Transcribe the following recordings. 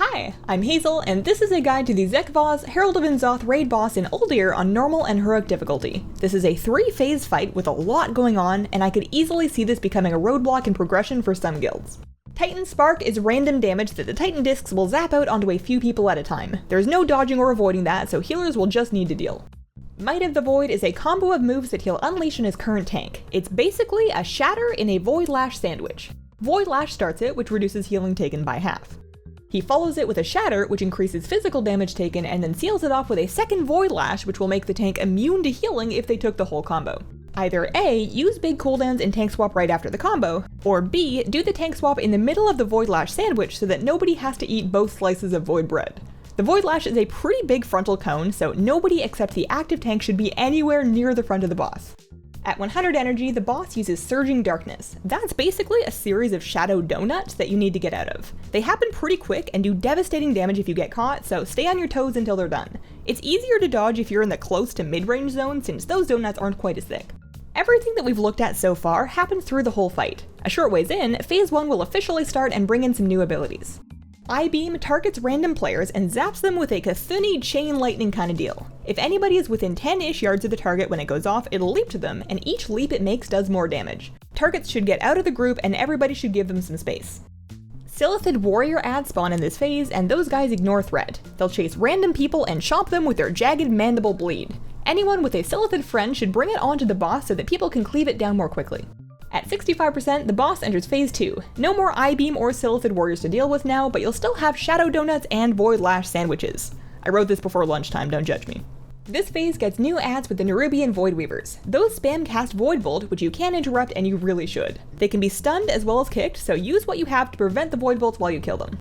Hi, I'm Hazel, and this is a guide to the Zek'voz Herald of N'zoth raid boss in Uldir on Normal and Heroic difficulty. This is a 3-phase fight with a lot going on, and I could easily see this becoming a roadblock in progression for some guilds. Titan Spark is random damage that the Titan discs will zap out onto a few people at a time. There's no dodging or avoiding that, so healers will just need to deal. Might of the Void is a combo of moves that he'll unleash in his current tank. It's basically a Shatter in a Void Lash sandwich. Void Lash starts it, which reduces healing taken by half. He follows it with a Shatter, which increases physical damage taken, and then seals it off with a second Void Lash, which will make the tank immune to healing if they took the whole combo. Either A, use big cooldowns and tank swap right after the combo, or B, do the tank swap in the middle of the Void Lash sandwich so that nobody has to eat both slices of Void bread. The Void Lash is a pretty big frontal cone, so nobody except the active tank should be anywhere near the front of the boss. At 100 energy, the boss uses Surging Darkness. That's basically a series of shadow donuts that you need to get out of. They happen pretty quick and do devastating damage if you get caught, so stay on your toes until they're done. It's easier to dodge if you're in the close to mid-range zone since those donuts aren't quite as thick. Everything that we've looked at so far happens through the whole fight. A short ways in, Phase 1 will officially start and bring in some new abilities. I-Beam targets random players and zaps them with a Cthulhu chain lightning kind of deal. If anybody is within 10-ish yards of the target when it goes off, it'll leap to them, and each leap it makes does more damage. Targets should get out of the group and everybody should give them some space. Silithid warrior ads spawn in this phase, and those guys ignore threat. They'll chase random people and chomp them with their jagged mandible bleed. Anyone with a Silithid friend should bring it onto the boss so that people can cleave it down more quickly. At 65%, the boss enters Phase 2. No more I-Beam or Silithid warriors to deal with now, but you'll still have Shadow Donuts and Void Lash sandwiches. I wrote this before lunchtime, don't judge me. This phase gets new ads with the Nerubian Void Weavers. Those spam cast Void Bolt, which you can interrupt and you really should. They can be stunned as well as kicked, so use what you have to prevent the Void Bolts while you kill them.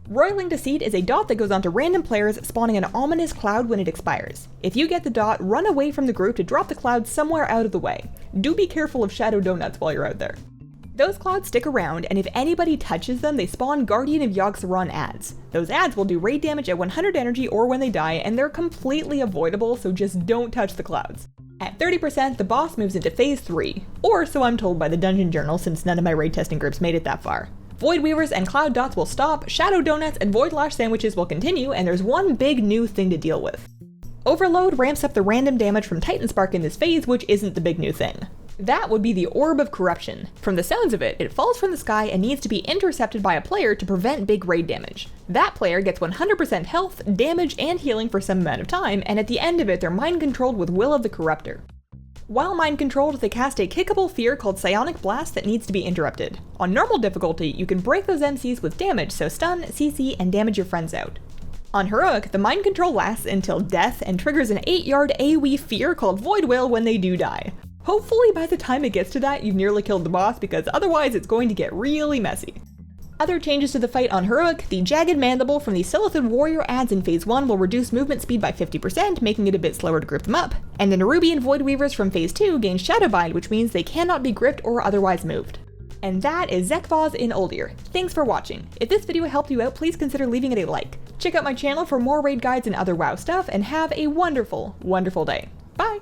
Roiling Deceit is a dot that goes onto random players, spawning an ominous cloud when it expires. If you get the dot, run away from the group to drop the cloud somewhere out of the way. Do be careful of Shadow Donuts while you're out there. Those clouds stick around, and if anybody touches them, they spawn Guardian of Yogg-Saron ads. Those ads will do raid damage at 100 energy or when they die, and they're completely avoidable, so just don't touch the clouds. At 30%, the boss moves into Phase 3, or so I'm told by the Dungeon Journal since none of my raid testing groups made it that far. Void Weavers and Cloud Dots will stop, Shadow Donuts and Void Lash sandwiches will continue, and there's one big new thing to deal with. Overload ramps up the random damage from Titan Spark in this phase, which isn't the big new thing. That would be the Orb of Corruption. From the sounds of it, it falls from the sky and needs to be intercepted by a player to prevent big raid damage. That player gets 100% health, damage, and healing for some amount of time, and at the end of it they're mind controlled with Will of the Corruptor. While mind controlled, they cast a kickable fear called Psionic Blast that needs to be interrupted. On normal difficulty, you can break those MCs with damage, so stun, CC, and damage your friends out. On Heroic, the mind control lasts until death and triggers an 8-yard AoE fear called Void Will when they do die. Hopefully by the time it gets to that, you've nearly killed the boss, because otherwise it's going to get really messy. Other changes to the fight on Heroic, the Jagged Mandible from the Silithid Warrior ads in Phase 1 will reduce movement speed by 50%, making it a bit slower to grip them up, and the Nerubian Void Weavers from Phase 2 gain Shadowbind, which means they cannot be gripped or otherwise moved. And that is Zek'voz in Uldir. Thanks for watching. If this video helped you out, please consider leaving it a like. Check out my channel for more raid guides and other WoW stuff, and have a wonderful, wonderful day. Bye!